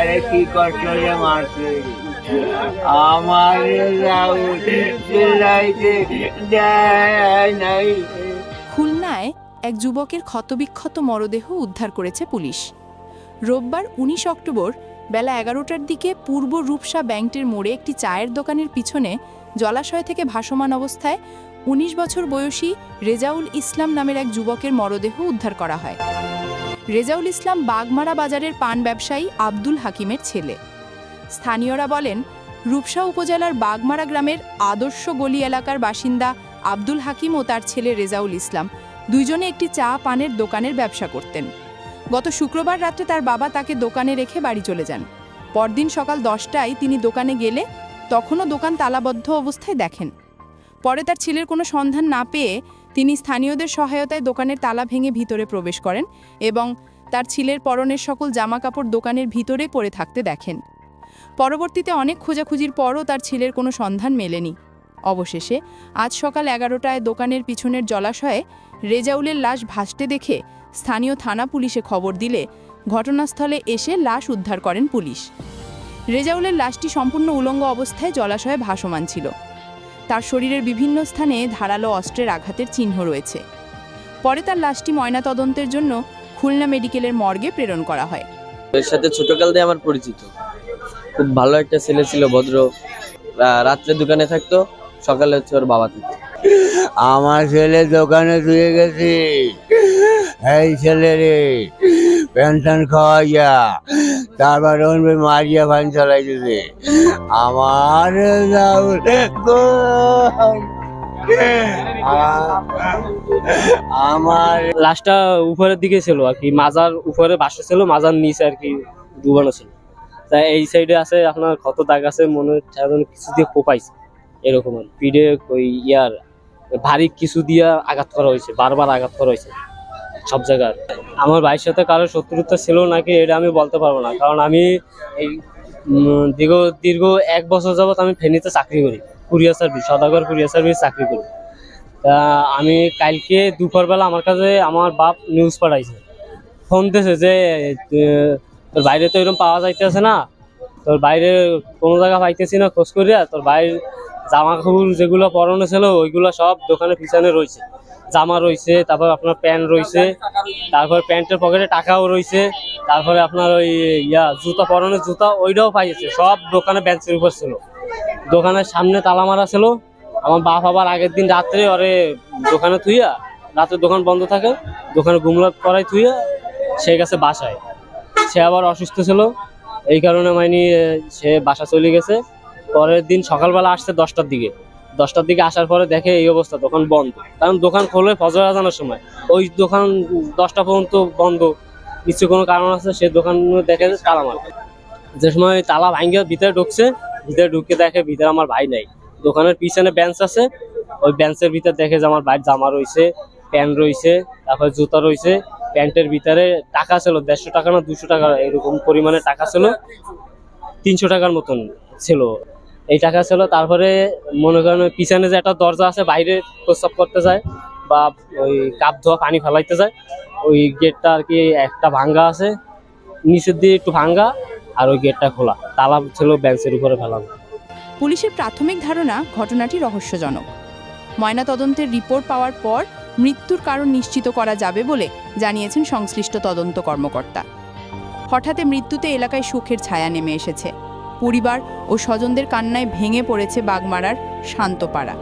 আরে কি কষ্ট যে মারছে আমার নাই। খুলনায় এক যুবকের ক্ষতবিক্ষত মরদেহ উদ্ধার করেছে পুলিশ। রোববার ১৯ অক্টোবর বেলা ১১টার দিকে পূর্ব রূপসা ব্যাংকের মোড়ে একটি চায়ের দোকানের পিছনে জলাশয় থেকে ভাসমান অবস্থায় ১৯ বছর বয়সী রেজাউল ইসলাম নামের এক যুবকের মরদেহ উদ্ধার করা হয়। রেজাউল ইসলাম বাগমারা বাজারের পান ব্যবসায়ী আব্দুল হাকিমের ছেলে। স্থানীয়রা বলেন, রূপসা উপজেলার বাগমারা গ্রামের আদর্শ গলি এলাকার বাসিন্দা আব্দুল হাকিম ও তার ছেলে রেজাউল ইসলাম দুইজনে একটি চা পানের দোকানের ব্যবসা করতেন। গত শুক্রবার রাত্রে তার বাবা তাকে দোকানে রেখে বাড়ি চলে যান। পরদিন সকাল ১০টায় তিনি দোকানে গেলে তখনও দোকান তালাবদ্ধ অবস্থায় দেখেন। পরে তার ছেলের কোনো সন্ধান না পেয়ে তিনি স্থানীয়দের সহায়তায় দোকানের তালা ভেঙে ভিতরে প্রবেশ করেন এবং তার ছেলের পরনের সকল জামাকাপড় দোকানের ভিতরে পড়ে থাকতে দেখেন। পরবর্তীতে অনেক খোঁজাখুঁজির পরও তার ছেলের কোনো সন্ধান মেলেনি। অবশেষে আজ সকাল ১১টায় দোকানের পিছনের জলাশয়ে রেজাউলের লাশ ভাসতে দেখে স্থানীয় থানা পুলিশে খবর দিলে ঘটনাস্থলে এসে লাশ উদ্ধার করেন পুলিশ। রেজাউলের লাশটি সম্পূর্ণ উলঙ্গ অবস্থায় জলাশয়ে ভাসমান ছিল। তার শরীরের বিভিন্ন স্থানে ধারালো অস্ত্রের আঘাতের চিহ্ন রয়েছে। পরে তার লাশটি ময়নাতদন্তের জন্য খুলনা মেডিকেলের মর্গে প্রেরণ করা হয়। এর সাথে ছোটকাল দিয়ে আমার পরিচিত, খুব ভালো একটা ছেলে ছিল, ভদ্র। রাত্রে দোকানে থাকতো, সকালে হচ্ছে ওর বাবা থাকতো। আমার ছেলে দোকানে ধুয়ে গেছি, এই ছেলে রে পেনশন খাওয়াইয়া তারপর মারিয়া ফাইন চালাই দিছে আমার আমার লাশটা উপরের দিকে ছিল আর কি, মাজার উপরে বাসা ছিল, মাজার নিচে আর কি ডুবানো ছিল। তাই এই সাইডে আছে আপনার ক্ষত দাগ আছে, মনে হচ্ছে কিছু দিয়ে কোপাইছে এরকম। আর পিঠে ওই ভারী কিছু দিয়ে আঘাত করা হয়েছে, বারবার আঘাত করা হয়েছে সব জায়গায়। আমার ভাইয়ের সাথে কারো শত্রুতা ছিল নাকি এটা আমি বলতে পারবো না, কারণ আমি এই দীর্ঘ ১ বছর যাবত আমি ফেনীতে চাকরি করি, কুরিয়ার সার্ভিস, সদাগর কুরিয়ার সার্ভিস চাকরি করি। তা আমি কালকে দুপুরবেলা আমার কাছে আমার বাপ নিউজ পাঠাইছে, ফোন দিয়েছে যে তোর বাইরে তো এরকম পাওয়া যাইতেছে না, তোর বাইরে কোনো জায়গা পাইতেছি না, খোঁজ করিয়া তোর বাইরের জামা কাপড় যেগুলো পরনে ছিল ওইগুলো সব দোকানের পিছনে রয়েছে। জামা রয়েছে, তারপর আপনার প্যান্ট রয়েছে, তারপর প্যান্টের পকেটে টাকাও রয়েছে, তারপরে আপনার ওই জুতা, পরনের জুতা ওইটাও পাইছে, সব দোকানে বেঞ্চের উপর ছিল। দোকানের সামনে তালা মারা ছিল। আমার বাপ আবার আগের দিন রাত্রে ওরে দোকানে থুইয়া, রাতে দোকান বন্ধ থাকে, দোকানে গুমলাট করাই থুইয়া সে গেছে বাসায়। সে আবার অসুস্থ ছিল, এই কারণে সে বাসা চলে গেছে। পরের দিন সকালবেলা আসছে 10টার দিকে আসার পরে দেখে এই অবস্থা, দোকান বন্ধ। কারণ দোকান খোলে ফজর আজানের সময়, ওই দোকান 10টা পর্যন্ত বন্ধ, নিশ্চয় কোনো কারণ আছে। সে দোকান দেখে তালা মারা, যে সময় তালা ভাঙ্গে ভিতরে ঢুকছে, ভিতরে ঢুকে দেখে ভিতরে আমার ভাই নাই। দোকানের পিছনে বেঞ্চ আছে, ওই বেঞ্চের ভিতরে দেখে যে আমার ভাইয়ের জামা রয়েছে, প্যান্ট রয়েছে, তারপরে জুতা রয়েছে। প্যান্টের ভিতরে টাকা ছিল 150 টাকা না 200 টাকা এরকম পরিমাণে টাকা ছিল, 300 টাকার মতন ছিল এই টাকা ছিল। তারপরে মনে করেন পিছনে যে একটা দরজা আছে, বাইরে প্রস্রাব করতে যায় বা ওই কাপ ধোয়া পানি ফেলাইতে যায়, ওই গেটটা আর কি একটা ভাঙ্গা আছে, নিচের দিয়ে একটু ভাঙ্গা, আর ওই গেটটা খোলা, তালা ছিল বেঞ্চের উপরে ফেলানো। পুলিশের প্রাথমিক ধারণা ঘটনাটি রহস্যজনক। ময়নাতদন্তের রিপোর্ট পাওয়ার পর মৃত্যুর কারণ নিশ্চিত করা যাবে বলে জানিয়েছেন সংশ্লিষ্ট তদন্ত কর্মকর্তা। হঠাৎ মৃত্যুতে এলাকায় শোকের ছায়া নেমে এসেছে। পরিবার ও স্বজনদের কান্নায় ভেঙে পড়েছে বাগমারার শান্তপাড়া।